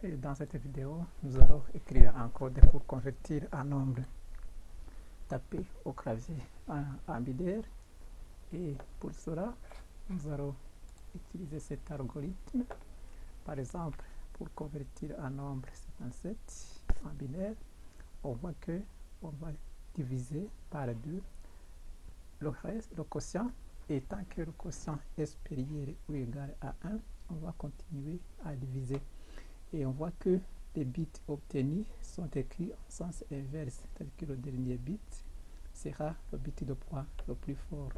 Et dans cette vidéo, nous allons écrire un code pour convertir un nombre tapé au clavier en binaire. Et pour cela, nous allons utiliser cet algorithme. Par exemple, pour convertir un nombre 57 en binaire, on voit que on va diviser par 2 le reste, le quotient, et tant que le quotient est supérieur ou égal à 1, on va continuer à diviser. Et on voit que les bits obtenus sont écrits en sens inverse, c'est-à-dire que le dernier bit sera le bit de poids le plus fort.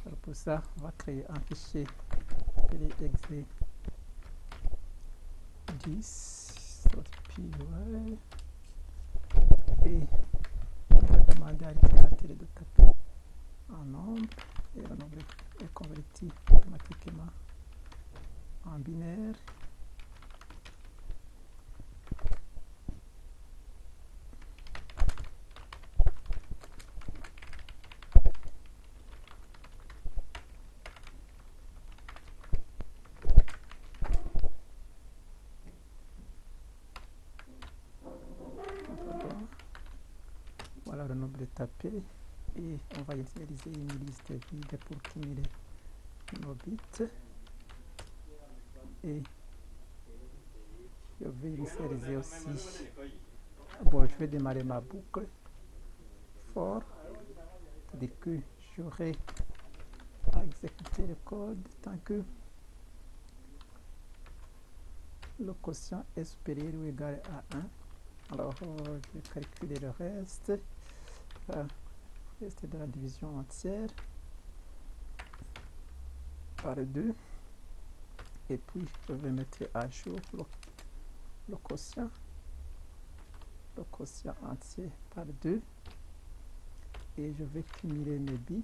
Alors pour ça, on va créer un fichier exe 10 et on va demander à l'utilisateur de taper un nombre et le nombre est converti automatiquement en binaire. Voilà le nombre tapé et on va utiliser une liste vide pour cumuler nos bits et je vais initialiser aussi. Bon, je vais démarrer ma boucle for, c'est-à-dire que j'aurai à exécuter le code tant que le quotient est supérieur ou égal à 1. Alors je vais calculer le reste de la division entière par 2 et puis je vais mettre à jour le quotient entier par 2 et je vais cumuler mes bits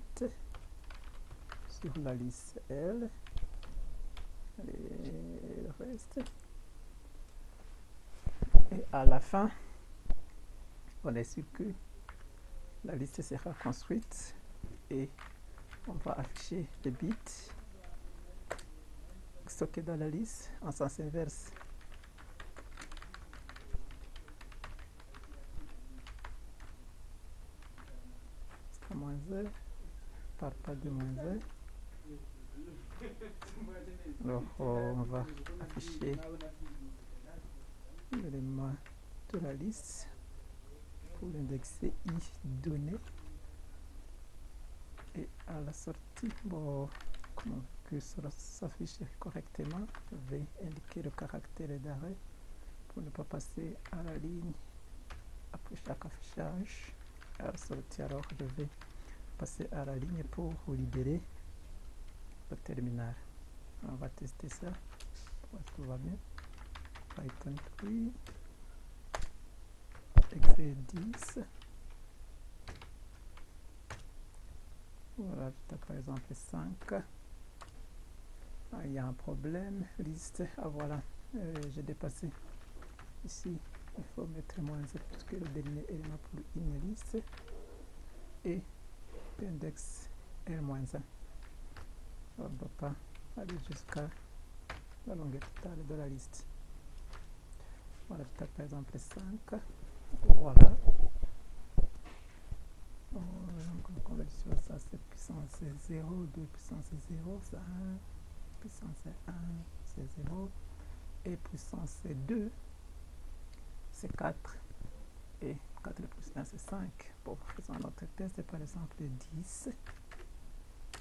sur la liste L et le reste, et à la fin on est sûr que la liste sera construite et on va afficher les bits stockés dans la liste en sens inverse. Moins 1 par pas de moins 1. Alors on va afficher l'élément de la liste pour l'indexer i donné, et à la sortie, bon, comment que cela s'affiche correctement, je vais indiquer le caractère d'arrêt pour ne pas passer à la ligne après chaque affichage. À la sortie, alors je vais passer à la ligne pour libérer le terminal. On va tester ça, tout va bien. Python 3 exe 10. Voilà, par exemple 5. Il y a un problème, liste, voilà, j'ai dépassé ici, il faut mettre moins 1 parce que le dernier élément pour une liste, et l'index est moins 1. On ne va pas aller jusqu'à la longueur totale de la liste. Voilà, je tape par exemple 5, voilà. La conversion, ça c'est puissance 0, 2 puissance 0, ça 1, puissance 1, c'est 0, et puissance 2, c'est 4, et 4 plus 1, c'est 5. Bon, faisons notre test, par exemple 10.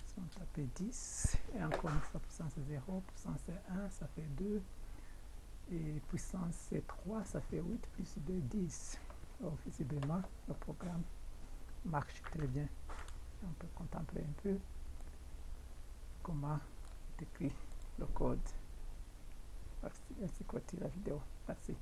Si on tape 10, et encore une fois puissance 0, puissance 1, ça fait 2, et puissance 3, ça fait 8, plus 2, 10. Donc, visiblement, le programme marche très bien. On peut contempler un peu comment est écrit le code. Merci, ainsi clôture la vidéo. Merci.